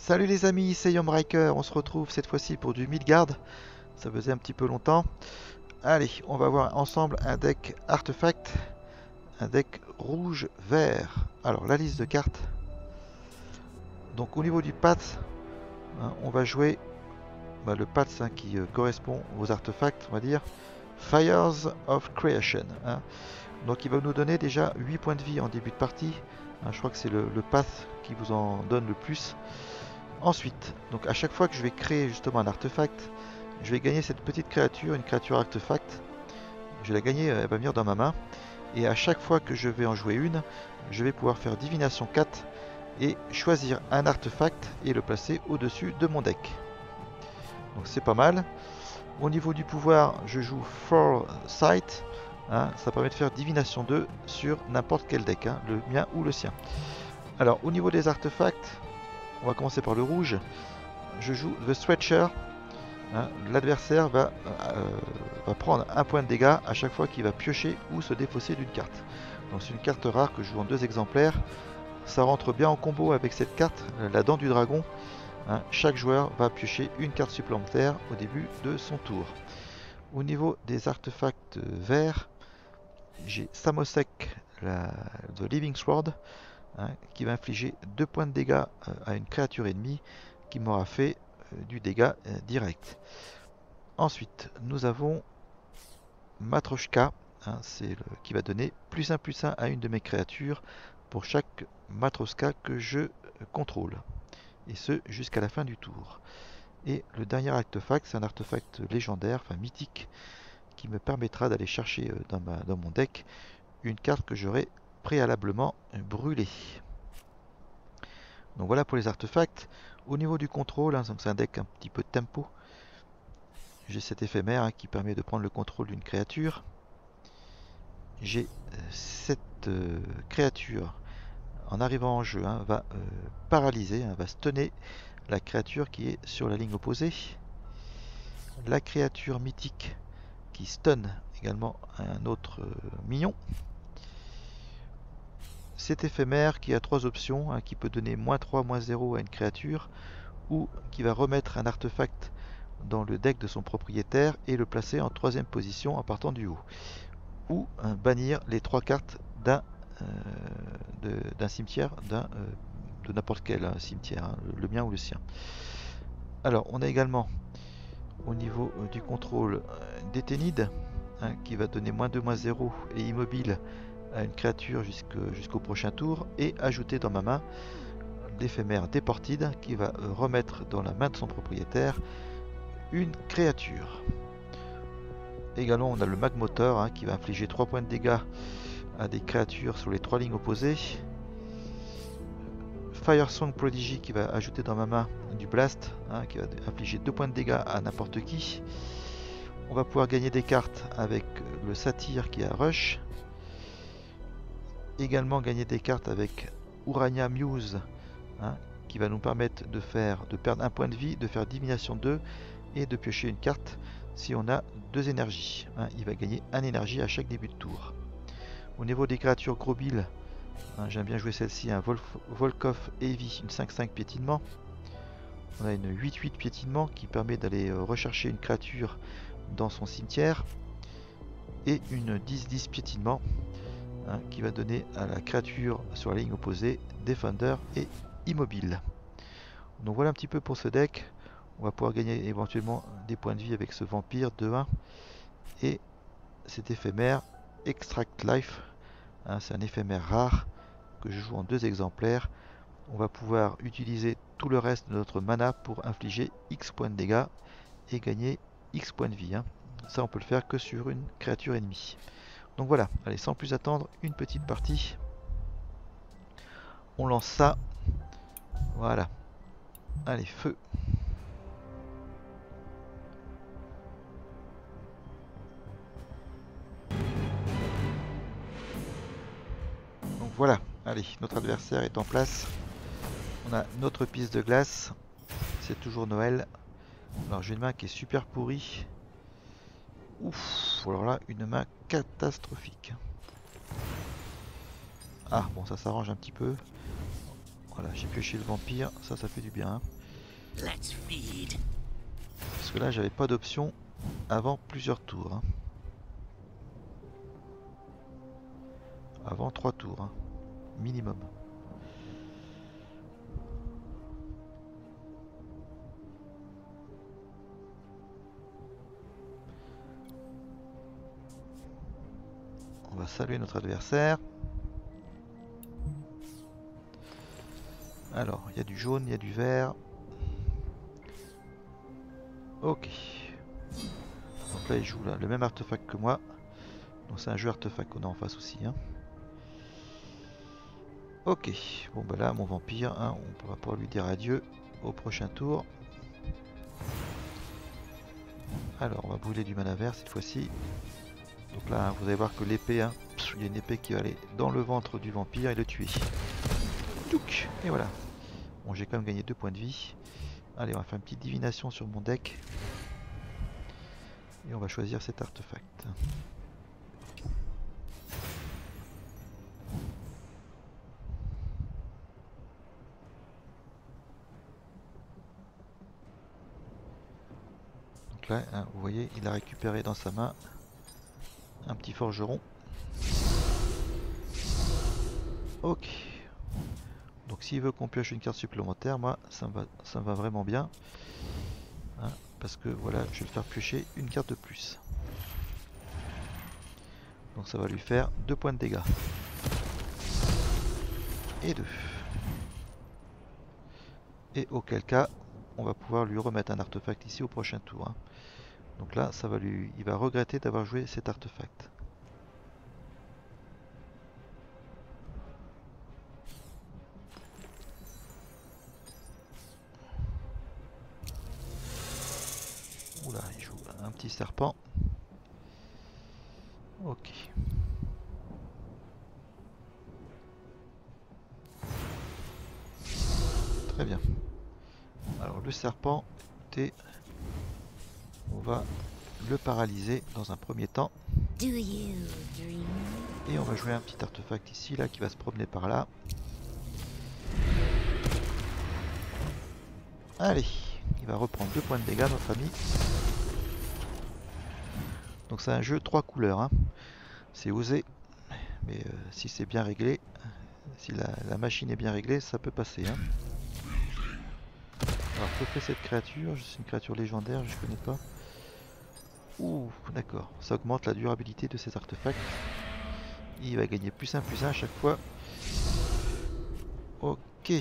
Salut les amis, c'est Yombriker, on se retrouve cette fois-ci pour du Midgard, ça faisait un petit peu longtemps. Allez, on va voir ensemble un deck artefact, un deck rouge-vert. Alors la liste de cartes, donc au niveau du path, on va jouer le path qui correspond aux artefacts, on va dire, Fires of Creation. Donc il va nous donner déjà 8 points de vie en début de partie, je crois que c'est le path qui vous en donne le plus. Ensuite, donc à chaque fois que je vais créer justement un artefact, je vais gagner cette petite créature, une créature artefact. Je vais la gagner, elle va venir dans ma main. Et à chaque fois que je vais en jouer une, je vais pouvoir faire divination 4 et choisir un artefact et le placer au-dessus de mon deck. Donc c'est pas mal. Au niveau du pouvoir, je joue Foresight. Ça permet de faire divination 2 sur n'importe quel deck, le mien ou le sien. Alors au niveau des artefacts, on va commencer par le rouge. Je joue The Stretcher. L'adversaire va prendre un point de dégâts à chaque fois qu'il va piocher ou se défausser d'une carte. Donc c'est une carte rare que je joue en 2 exemplaires. Ça rentre bien en combo avec cette carte, la dent du dragon. Chaque joueur va piocher une carte supplémentaire au début de son tour. Au niveau des artefacts verts, j'ai Samosek, The Living Sword, qui va infliger 2 points de dégâts à une créature ennemie qui m'aura fait du dégât direct. Ensuite, nous avons Matroshka, qui va donner +1/+1 à une de mes créatures pour chaque Matroshka que je contrôle. Et ce, jusqu'à la fin du tour. Et le dernier artefact, c'est un artefact légendaire, enfin mythique, qui me permettra d'aller chercher dans mon deck une carte que j'aurai préalablement brûlée. Donc voilà pour les artefacts. Au niveau du contrôle, c'est un deck un petit peu tempo. J'ai cet éphémère qui permet de prendre le contrôle d'une créature. J'ai cette créature, en arrivant en jeu, va paralyser, va stunner la créature qui est sur la ligne opposée. La créature mythique qui stun également un autre minion. Cet éphémère qui a 3 options, qui peut donner -3, -0 à une créature, ou qui va remettre un artefact dans le deck de son propriétaire et le placer en 3ème position en partant du haut. Ou bannir les 3 cartes d'un cimetière, de n'importe quel cimetière, le mien ou le sien. Alors on a également au niveau du contrôle Déténide, qui va donner -2, -0 et immobile à une créature jusqu'au prochain tour, et ajouter dans ma main l'éphémère Déportide qui va remettre dans la main de son propriétaire une créature. Également on a le Magmoteur qui va infliger 3 points de dégâts à des créatures sur les 3 lignes opposées. Firesong Prodigy qui va ajouter dans ma main du Blast, qui va infliger 2 points de dégâts à n'importe qui. On va pouvoir gagner des cartes avec le Satyre qui a Rush. Également gagner des cartes avec Urania Muse, qui va nous permettre de perdre un point de vie, de faire divination 2 et de piocher une carte si on a 2 énergies. Il va gagner 1 énergie à chaque début de tour. Au niveau des créatures gros bill, j'aime bien jouer celle-ci, un Volkov Heavy, une 5-5 piétinement. On a une 8-8 piétinement qui permet d'aller rechercher une créature dans son cimetière. Et une 10-10 piétinement qui va donner à la créature sur la ligne opposée Defender et Immobile. Donc voilà un petit peu pour ce deck. On va pouvoir gagner éventuellement des points de vie avec ce vampire 2-1 et cet éphémère Extract Life. C'est un éphémère rare que je joue en 2 exemplaires. On va pouvoir utiliser tout le reste de notre mana pour infliger X points de dégâts et gagner X points de vie. Ça on peut le faire que sur une créature ennemie. Donc voilà, allez, sans plus attendre, une petite partie. On lance ça. Voilà. Allez, feu. Donc voilà, allez, notre adversaire est en place. On a notre piste de glace. C'est toujours Noël. Alors j'ai une main qui est super pourrie. Ouf, alors là, une main catastrophique. Ah, bon, ça s'arrange un petit peu. Voilà, j'ai pioché le vampire, ça fait du bien. Hein. Let's feed. Parce que là, j'avais pas d'option avant plusieurs tours. Hein. Avant 3 tours, hein. Minimum. On va saluer notre adversaire. Alors, il y a du jaune, il y a du vert. Ok. Donc là, il joue là, le même artefact que moi. Donc c'est un jeu artefact qu'on a en face aussi. Hein. Ok. Bon bah là, mon vampire, hein, on pourra pas lui dire adieu au prochain tour. Alors, on va brûler du mana vert cette fois-ci. Donc là, hein, vous allez voir que l'épée, hein, il y a une épée qui va aller dans le ventre du vampire et le tuer. Touc. Et voilà. Bon, j'ai quand même gagné 2 points de vie. Allez, on va faire une petite divination sur mon deck. Et on va choisir cet artefact. Donc là, hein, vous voyez, il a récupéré dans sa main un petit forgeron. Ok. Donc s'il veut qu'on pioche une carte supplémentaire, moi, ça me va vraiment bien. Hein, parce que voilà, je vais le faire piocher une carte de plus. Donc ça va lui faire 2 points de dégâts. Et 2. Et auquel cas, on va pouvoir lui remettre un artefact ici au prochain tour. Hein. Donc là, il va regretter d'avoir joué cet artefact. Oula, il joue un petit serpent. Ok. Très bien. Alors le serpent, écoutez, on va le paralyser dans un premier temps. Et on va jouer un petit artefact ici, là, qui va se promener par là. Allez, il va reprendre 2 points de dégâts, notre ami. Donc c'est un jeu 3 couleurs. Hein. C'est osé, mais si c'est bien réglé, si la machine est bien réglée, ça peut passer. Hein. Alors que fait cette créature? C'est une créature légendaire, je ne connais pas. Ouh, d'accord. Ça augmente la durabilité de ces artefacts. Il va gagner +1 à chaque fois. Ok,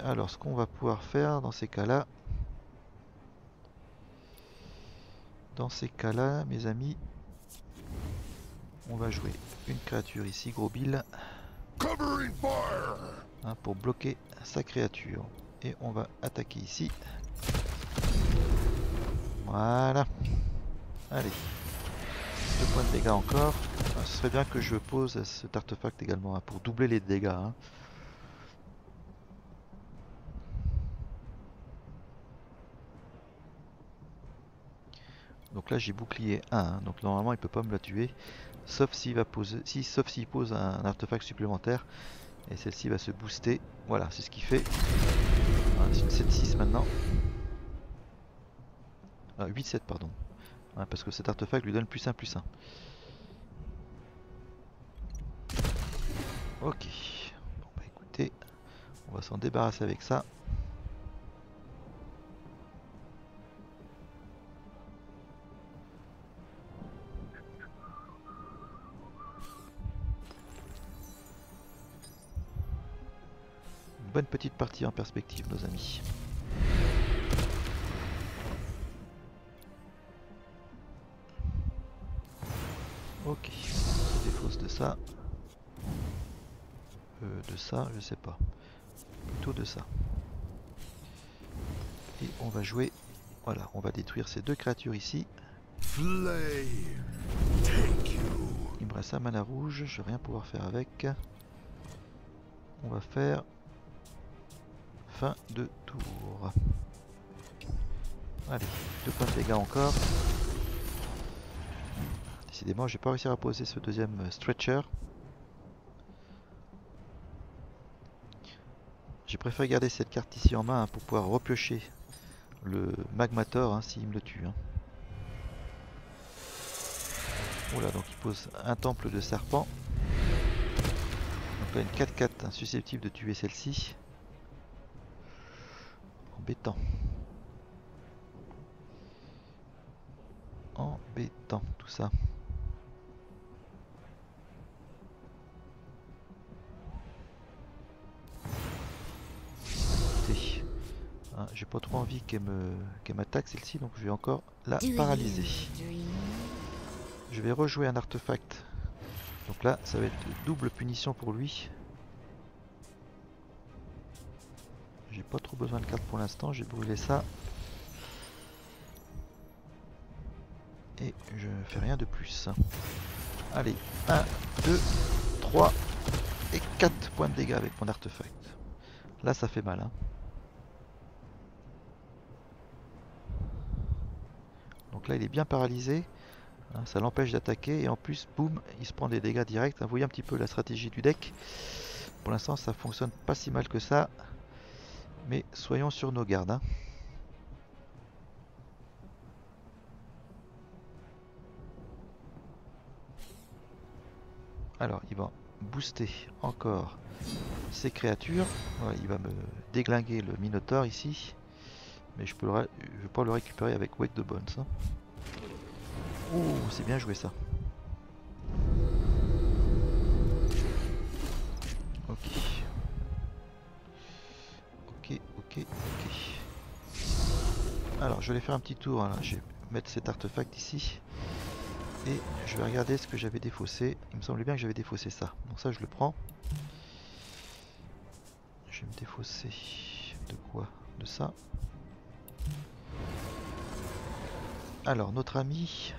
alors ce qu'on va pouvoir faire dans ces cas-là, mes amis, on va jouer une créature ici, gros Bill, hein, pour bloquer sa créature. Et on va attaquer ici. Voilà. Allez. 2 points de dégâts encore. Ah, ce serait bien que je pose cet artefact également, hein, pour doubler les dégâts. Hein. Donc là j'ai bouclier 1, hein, donc normalement il peut pas me la tuer. Sauf s'il pose un artefact supplémentaire. Et celle-ci va se booster. Voilà, c'est ce qu'il fait. Voilà, c'est une 7-6 maintenant. Ah, 8-7 pardon. Ouais, parce que cet artefact lui donne +1 +1. Ok. Bon bah écoutez, on va s'en débarrasser avec ça. Une bonne petite partie en perspective, nos amis. Ok, on se défausse de ça. De ça, je sais pas. Plutôt de ça. Et on va jouer. Voilà, on va détruire ces 2 créatures ici. Il me reste un mana rouge, je vais rien pouvoir faire avec. On va faire fin de tour. Allez, 2 points de dégâts encore. Décidément, j'ai pas réussi à poser ce deuxième stretcher. J'ai préfère garder cette carte ici en main, hein, pour pouvoir repiocher le Magmator, hein, s'il me le tue. Hein. Voilà, donc il pose un temple de serpent. Donc là, une 4-4, hein, susceptible de tuer celle-ci. Embêtant. Embêtant, tout ça. Écoutez, hein, j'ai pas trop envie qu'elle m'attaque celle-ci, donc je vais encore la paralyser. Je vais rejouer un artefact. Donc là, ça va être double punition pour lui. J'ai pas trop besoin de cartes pour l'instant, j'ai brûlé ça. Et je ne fais rien de plus. Allez, 1, 2, 3 et 4 points de dégâts avec mon artefact. Là, ça fait mal. Hein. Donc là, il est bien paralysé. Hein, ça l'empêche d'attaquer. Et en plus, boum, il se prend des dégâts directs. Vous voyez un petit peu la stratégie du deck. Pour l'instant, ça fonctionne pas si mal que ça. Mais soyons sur nos gardes. Hein. Alors, il va booster encore ces créatures. Ouais, il va me déglinguer le Minotaur ici. Mais je vais pas le récupérer avec Wake the Bones. Hein. Ouh, c'est bien joué ça. Ok. Ok. Alors, je vais faire un petit tour. Hein. Je vais mettre cet artefact ici. Et je vais regarder ce que j'avais défaussé. Il me semblait bien que j'avais défaussé ça. Donc ça, je le prends. Je vais me défausser de quoi? De ça. Alors, notre ami...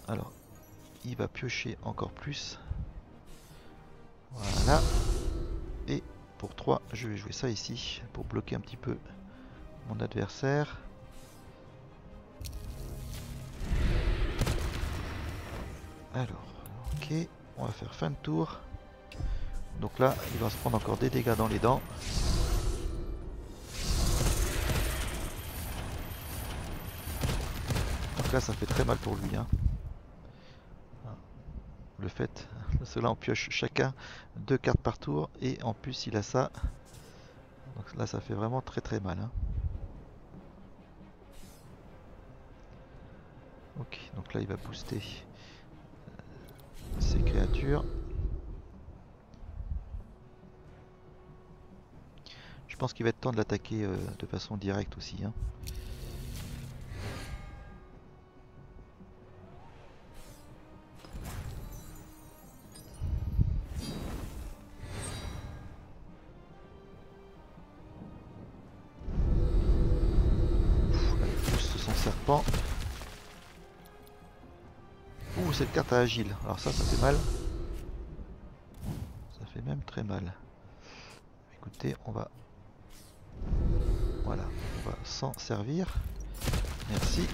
Alors, il va piocher encore plus. Voilà. Et pour 3, je vais jouer ça ici pour bloquer un petit peu mon adversaire. Alors, ok, on va faire fin de tour. Donc là, il va se prendre encore des dégâts dans les dents. Donc là, ça fait très mal pour lui. Hein. Le fait, cela on pioche chacun 2 cartes par tour et en plus il a ça. Donc là, ça fait vraiment très mal. Hein. Ok, donc là, il va booster ces créatures. Je pense qu'il va être temps de l'attaquer de façon directe aussi. Hein. Il pousse son serpent. Ouh, cette carte a agile. Alors ça fait mal. Ça fait même très mal. Écoutez, on va... Voilà, on va s'en servir. Merci.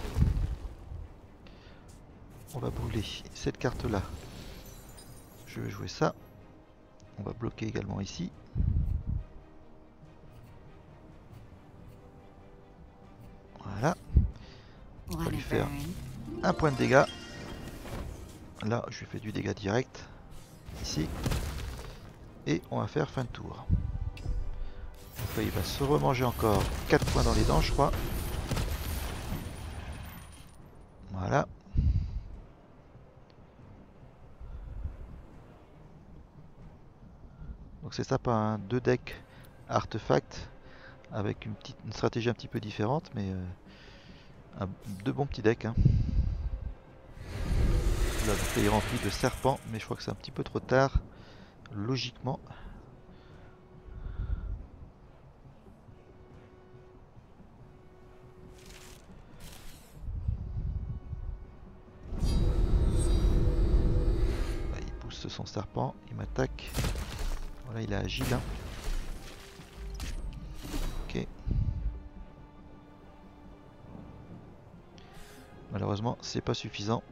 On va brûler cette carte là. Je vais jouer ça. On va bloquer également ici. Voilà. On va lui faire un point de dégâts. Là, je lui fais du dégât direct. Ici. Et on va faire fin de tour. Donc là, il va se remanger encore 4 points dans les dents, je crois. Voilà. Donc c'est ça, pas un 2 decks artefacts avec une stratégie un petit peu différente, mais deux bons petits decks. Hein. Là, donc, il est rempli de serpents, mais je crois que c'est un petit peu trop tard, logiquement. Là, il pousse son serpent, il m'attaque. Voilà, il a agile. Hein. Ok. Malheureusement, c'est pas suffisant.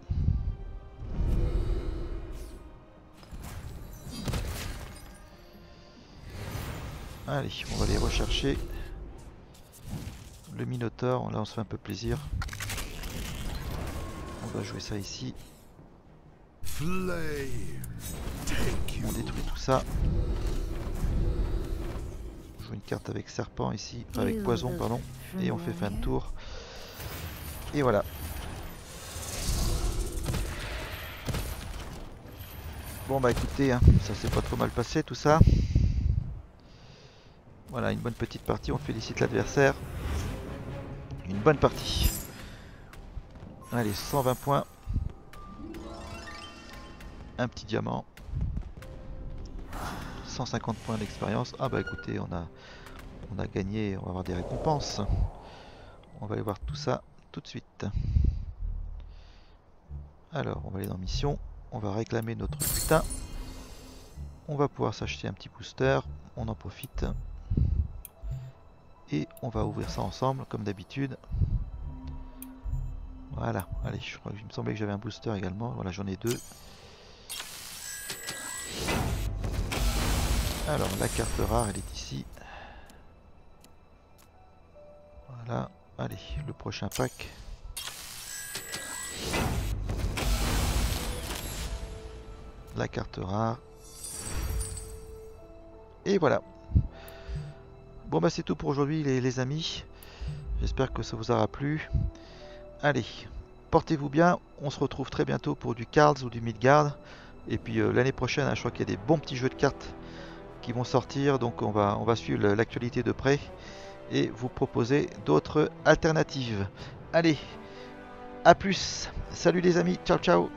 Allez, on va aller rechercher le Minotaure. Là, on se fait un peu plaisir. On va jouer ça ici. On détruit tout ça. On joue une carte avec serpent ici, avec poison, pardon. Et on fait fin de tour. Et voilà. Bon bah écoutez, hein, ça s'est pas trop mal passé tout ça. Voilà, une bonne petite partie, on félicite l'adversaire. Une bonne partie. Allez, 120 points. Un petit diamant. 150 points d'expérience. Ah bah écoutez, on a gagné, on va avoir des récompenses. On va aller voir tout ça tout de suite. Alors, on va aller dans mission. On va réclamer notre butin. On va pouvoir s'acheter un petit booster. On en profite. Et on va ouvrir ça ensemble, comme d'habitude. Voilà. Allez, je crois que il me semblait que j'avais un booster également. Voilà, j'en ai 2. Alors, la carte rare, elle est ici. Voilà. Allez, le prochain pack. La carte rare. Et voilà. Bon bah c'est tout pour aujourd'hui les amis. J'espère que ça vous aura plu. Allez, portez-vous bien. On se retrouve très bientôt pour du Cards ou du Midgard. Et puis l'année prochaine, hein, je crois qu'il y a des bons petits jeux de cartes qui vont sortir. Donc on va suivre l'actualité de près et vous proposer d'autres alternatives. Allez, à plus. Salut les amis. Ciao ciao.